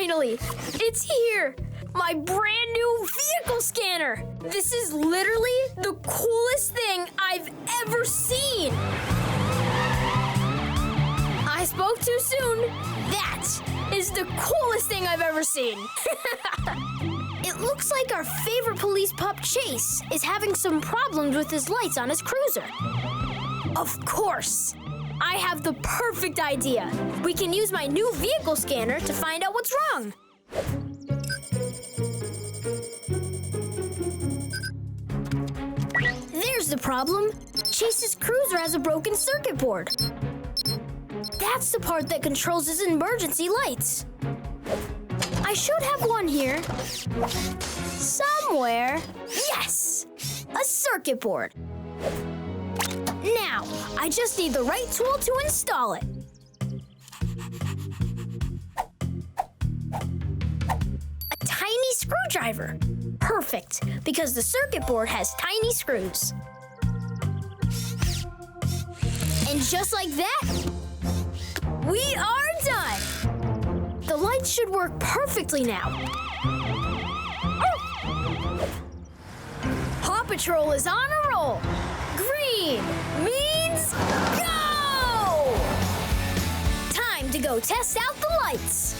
Finally, it's here! My brand new vehicle scanner! This is literally the coolest thing I've ever seen! I spoke too soon. That is the coolest thing I've ever seen. It looks like our favorite police pup, Chase, is having some problems with his lights on his cruiser. Of course! I have the perfect idea. We can use my new vehicle scanner to find out what's wrong. There's the problem. Chase's cruiser has a broken circuit board. That's the part that controls his emergency lights. I should have one here. Somewhere. Yes! A circuit board. Now, I just need the right tool to install it. A tiny screwdriver. Perfect, because the circuit board has tiny screws. And just like that, we are done! The lights should work perfectly now. Paw Patrol is on a roll! Green means go! Time to go test out the lights!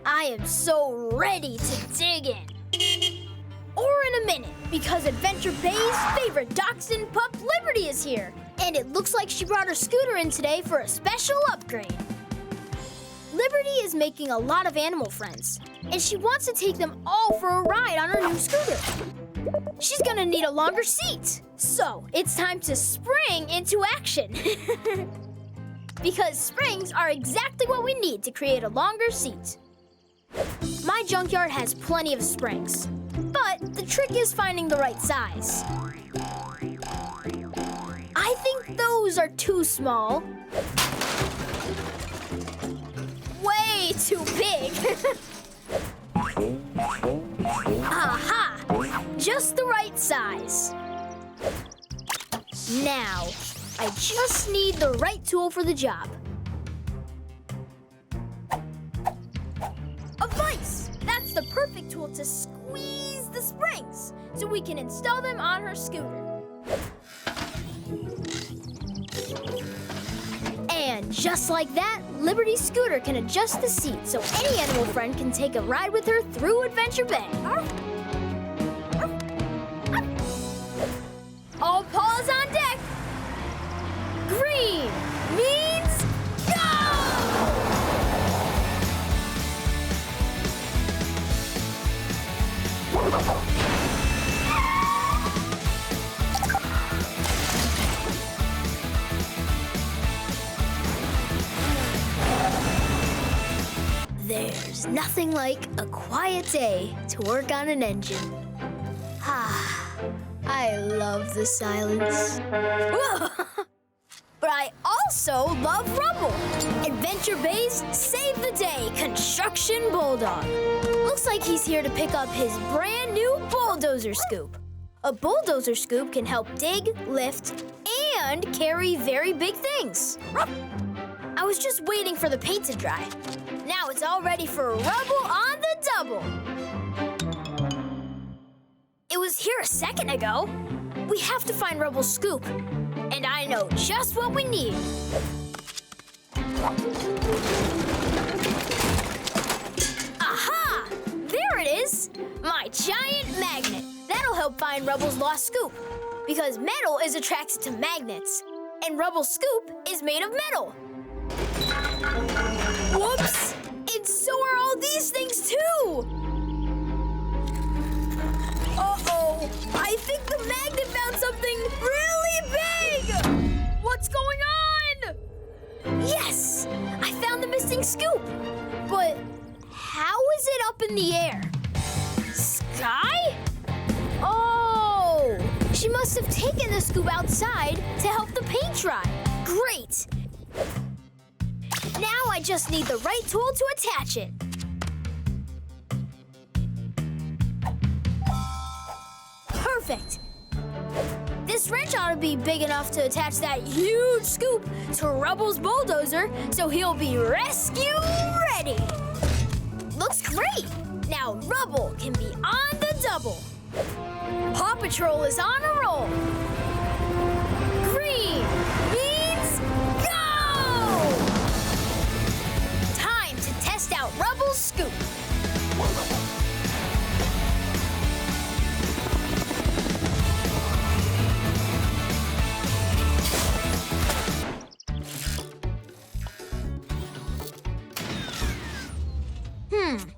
I am so ready to dig in. Or in a minute, because Adventure Bay's favorite dachshund pup, Liberty, is here. And it looks like she brought her scooter in today for a special upgrade. Liberty is making a lot of animal friends, and she wants to take them all for a ride on her new scooter. She's gonna need a longer seat, so it's time to spring into action. Because springs are exactly what we need to create a longer seat. My junkyard has plenty of springs, but the trick is finding the right size. I think those are too small. Way too big. Aha! Just the right size. Now, I just need the right tool for the job. A vise! That's the perfect tool to squeeze the springs so we can install them on her scooter. And just like that, Liberty's scooter can adjust the seat so any animal friend can take a ride with her through Adventure Bay. All paws on deck! Green means go! There's nothing like a quiet day to work on an engine. I love the silence. But I also love Rubble, Adventure Bay's Save the Day Construction Bulldog. Looks like he's here to pick up his brand new bulldozer scoop. A bulldozer scoop can help dig, lift, and carry very big things. I was just waiting for the paint to dry. Now it's all ready for Rubble on the double. It was here a second ago. We have to find Rubble's scoop. And I know just what we need. Aha! There it is! My giant magnet. That'll help find Rubble's lost scoop. Because metal is attracted to magnets. And Rubble's scoop is made of metal. Whoops! And so are all these things too! Uh-oh! I think the magnet found something really big! What's going on? Yes! I found the missing scoop! But how is it up in the air? Skye? Oh! She must have taken the scoop outside to help the paint dry. Great! Now I just need the right tool to attach it. perfect. This wrench ought to be big enough to attach that huge scoop to Rubble's bulldozer so he'll be rescue ready. Looks great. Now Rubble can be on the double. Paw Patrol is on a roll. Green means go! Time to test out Rubble's scoop.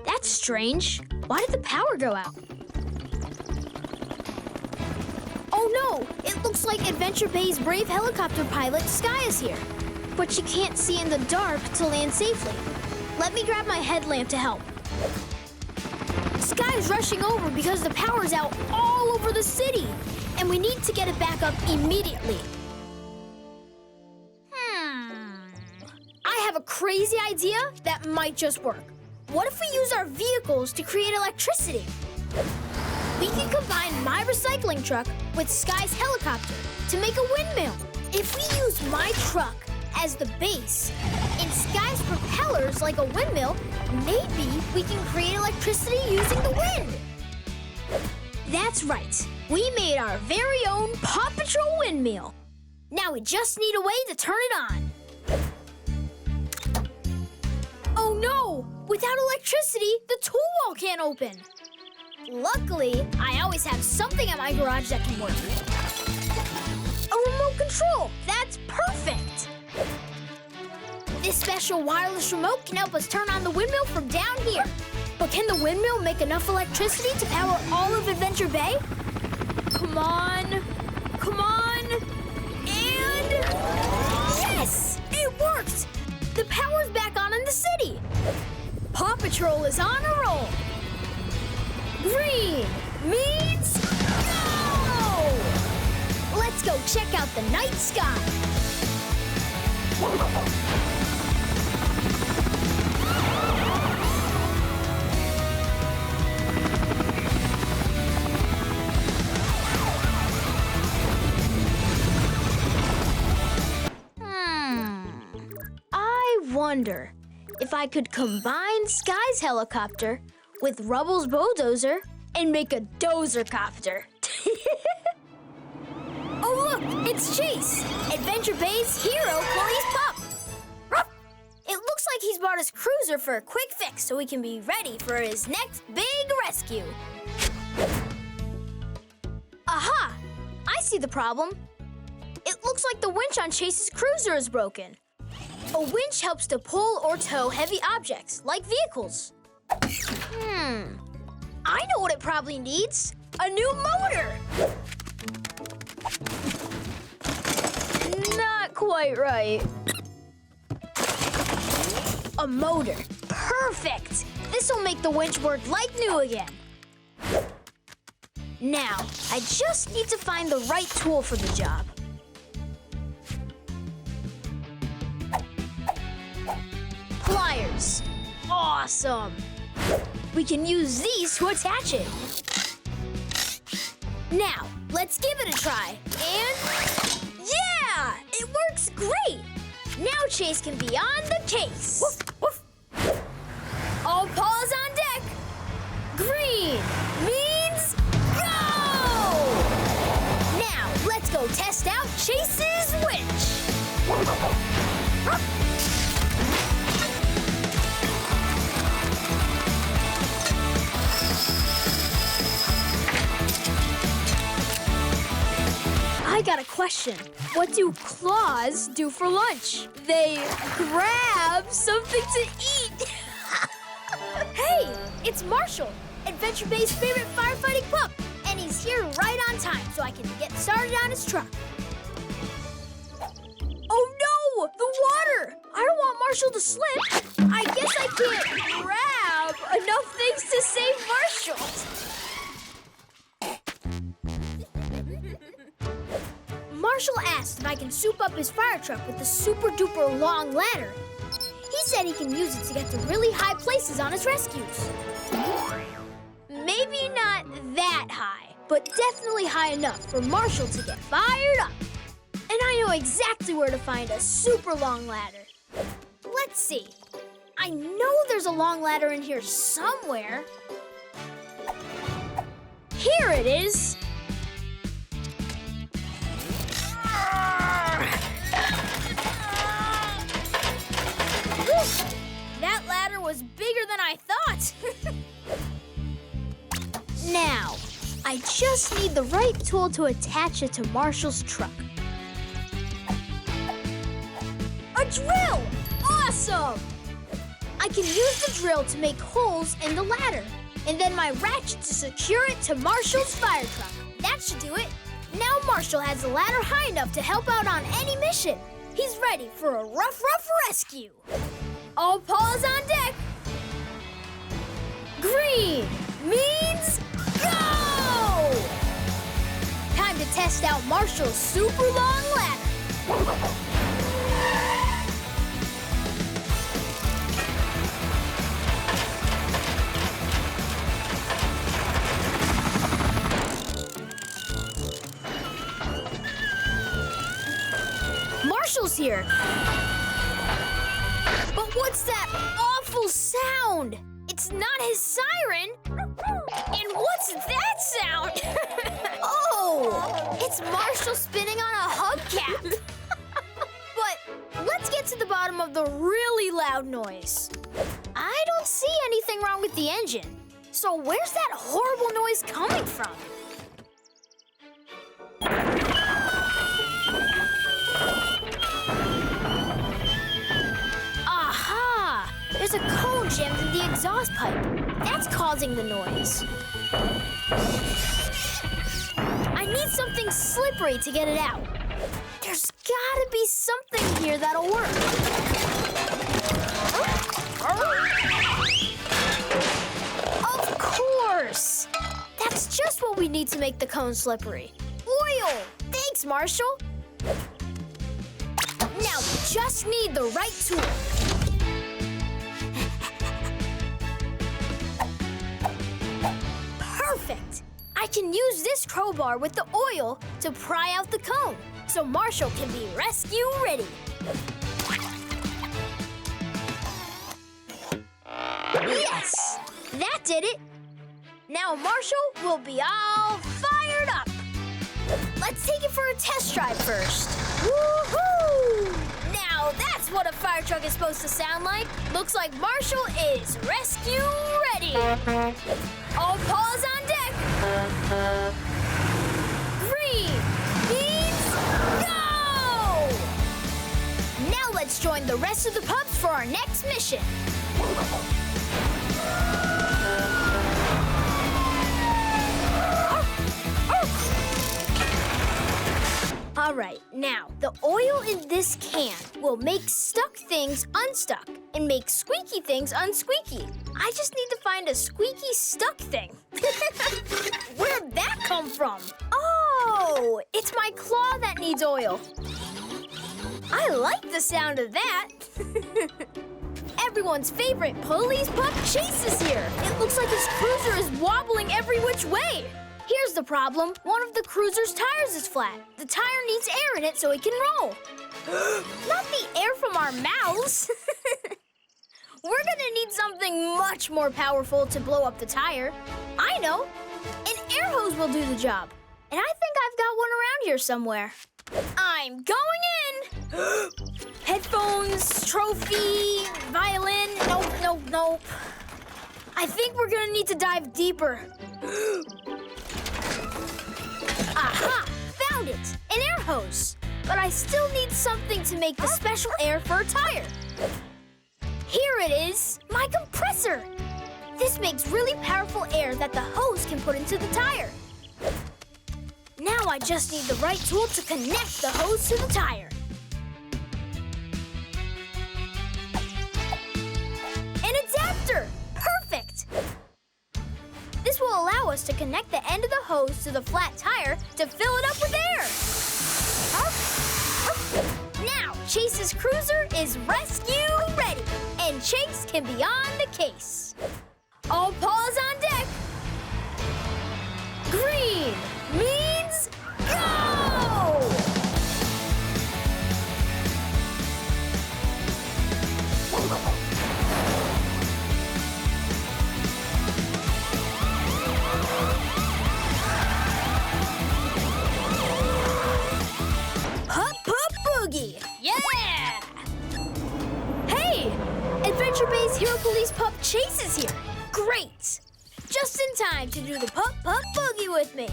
That's strange. Why did the power go out? Oh no! It looks like Adventure Bay's brave helicopter pilot, Skye, is here. But she can't see in the dark to land safely. Let me grab my headlamp to help. Skye's rushing over because the power's out all over the city, and we need to get it back up immediately. I have a crazy idea that might just work. What if we use our vehicles to create electricity? We can combine my recycling truck with Skye's helicopter to make a windmill. If we use my truck as the base and Skye's propellers like a windmill, maybe we can create electricity using the wind. That's right. We made our very own Paw Patrol windmill. Now we just need a way to turn it on. Oh no! Without electricity, the tool wall can't open. Luckily, I always have something in my garage that can work. A remote control! That's perfect! This special wireless remote can help us turn on the windmill from down here. But can the windmill make enough electricity to power all of Adventure Bay? Come on! Come on! And... yes! It worked! The power's back on in the city! Paw Patrol is on a roll! Green means go! Let's go check out the night sky! I wonder if I could combine Skye's helicopter with Rubble's bulldozer and make a dozer-copter. Oh, look! It's Chase! Adventure Bay's hero police pup! Ruff! It looks like he's brought his cruiser for a quick fix so he can be ready for his next big rescue. Aha! I see the problem. It looks like the winch on Chase's cruiser is broken. A winch helps to pull or tow heavy objects, like vehicles. I know what it probably needs. A new motor! Not quite right. A motor. Perfect! This'll make the winch work like new again. Now, I just need to find the right tool for the job. Pliers. Awesome! We can use these to attach it. Now, let's give it a try. And... yeah! It works great! Now Chase can be on the case. Woof, woof. All paws on deck. Green means go! Now, let's go test out Chase's winch. I got a question. What do claws do for lunch? They grab something to eat. Hey, it's Marshall, Adventure Bay's favorite firefighting pup. And he's here right on time so I can get started on his truck. Oh no, the water! I don't want Marshall to slip. I guess I can't grab enough things to save Marshall. Marshall asked if I can soup up his fire truck with the super-duper long ladder. He said he can use it to get to really high places on his rescues. Maybe not that high, but definitely high enough for Marshall to get fired up. And I know exactly where to find a super long ladder. Let's see. I know there's a long ladder in here somewhere. Here it is. That ladder was bigger than I thought. Now, I just need the right tool to attach it to Marshall's truck. A drill! Awesome! I can use the drill to make holes in the ladder, and then my ratchet to secure it to Marshall's fire truck. That should do it. Now Marshall has the ladder high enough to help out on any mission. He's ready for a rough rescue. All paws on deck. Green means go! Time to test out Marshall's super long ladder. Marshall's here. But what's that awful sound? It's not his siren. And what's that sound? Oh, it's Marshall spinning on a hubcap. But let's get to the bottom of the really loud noise. I don't see anything wrong with the engine. So where's that horrible noise coming from? Aha! There's a cone jammed in the exhaust pipe. That's causing the noise. I need something slippery to get it out. There's gotta be something here that'll work. Of course! That's just what we need to make the cone slippery. Oil! Thanks, Marshall. Now we just need the right tool. Perfect! I can use this crowbar with the oil to pry out the cone, so Marshall can be rescue ready. Yes! That did it! Now Marshall will be all fired up. Let's take it for a test drive first. Woohoo! Now that's what a fire truck is supposed to sound like. Looks like Marshall is rescue ready. All paws on deck. Green means go! Now let's join the rest of the pups for our next mission. All right, now, the oil in this can will make stuck things unstuck and make squeaky things unsqueaky. I just need to find a squeaky stuck thing. Where'd that come from? Oh, it's my claw that needs oil. I like the sound of that. Everyone's favorite police pup Chase is here. It looks like his cruiser is wobbling every which way. Here's the problem. One of the cruiser's tires is flat. The tire needs air in it so it can roll. Not the air from our mouths. We're gonna need something much more powerful to blow up the tire. I know. An air hose will do the job. And I think I've got one around here somewhere. I'm going in. Headphones, trophy, violin. Nope. I think we're gonna need to dive deeper. Aha! Found it! An air hose. But I still need something to make the special air for a tire. Here it is, my compressor. This makes really powerful air that the hose can put into the tire. Now I just need the right tool to connect the hose to the tire. An adapter! Perfect! This will allow us to connect the end of the hose to the flat tire to fill it up with air. Now, Chase's cruiser is rescue ready, and Chase can be on the case. All paws on deck. Green means go! Pup Pup Boogie! Yeah! Hey! Adventure Bay's Hero Police Pup Chase is here. Great! Just in time to do the Pup Pup Boogie with me.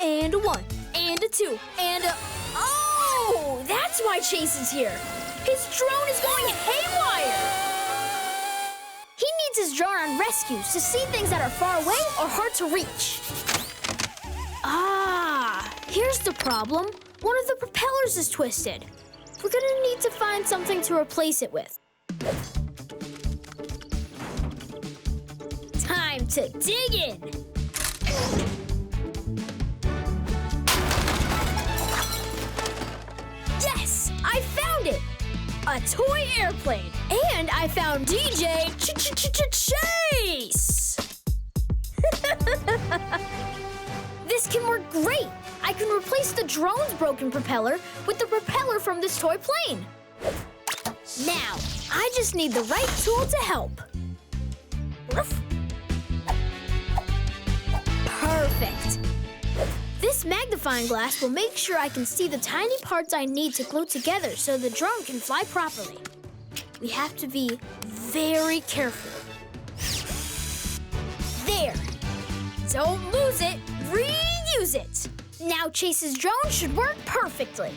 And a 1, and a 2, and a... Oh! That's why Chase is here. His drone is going haywire. He needs his drone on rescues to see things that are far away or hard to reach. Ah, here's the problem. One of the propellers is twisted. We're gonna need to find something to replace it with. Time to dig in. Yes, I found it. A toy airplane. And I found DJ Chase. This can work great. I can replace the drone's broken propeller with the propeller from this toy plane. Now, I just need the right tool to help. Perfect. This magnifying glass will make sure I can see the tiny parts I need to glue together so the drone can fly properly. We have to be very careful. There. Don't lose it. Reuse it. Now Chase's drone should work perfectly.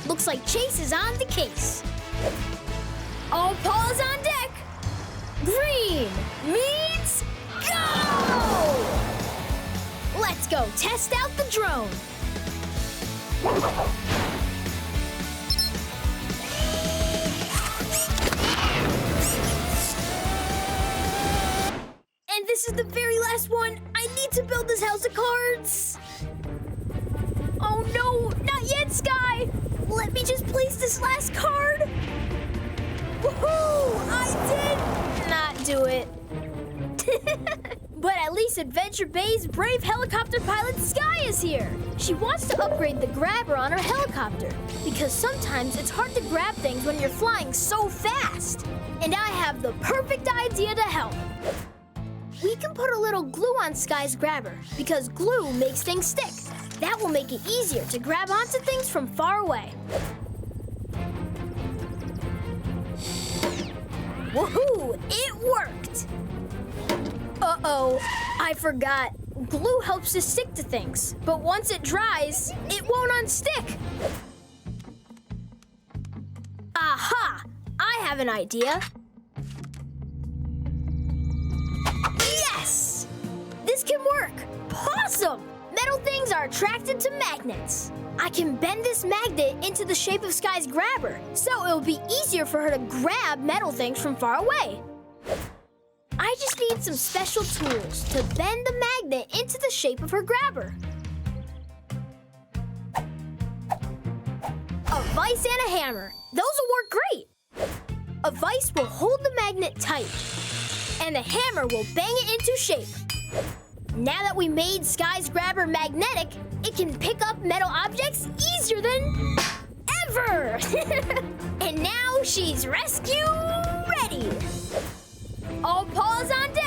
Looks like Chase is on the case. All paws on deck. Green means go! Let's go test out the drone. And this is the very last one. I need to build this house of cards. Oh no, not yet, Skye. Let me just place this last card. Woohoo! I did not do it. But at least Adventure Bay's brave helicopter pilot Skye is here. She wants to upgrade the grabber on her helicopter because sometimes it's hard to grab things when you're flying so fast. And I have the perfect idea to help. We can put a little glue on Skye's grabber because glue makes things stick. That will make it easier to grab onto things from far away. Woohoo! It worked! Uh-oh, I forgot. Glue helps to stick to things, but once it dries, it won't unstick. Aha! I have an idea. Yes! This can work. Awesome! Metal things are attracted to magnets. I can bend this magnet into the shape of Skye's grabber, so it'll be easier for her to grab metal things from far away. I just need some special tools to bend the magnet into the shape of her grabber. A vise and a hammer. Those will work great. A vise will hold the magnet tight, and the hammer will bang it into shape. Now that we made Skye's grabber magnetic, it can pick up metal objects easier than ever. And now she's rescue ready. All paws on deck.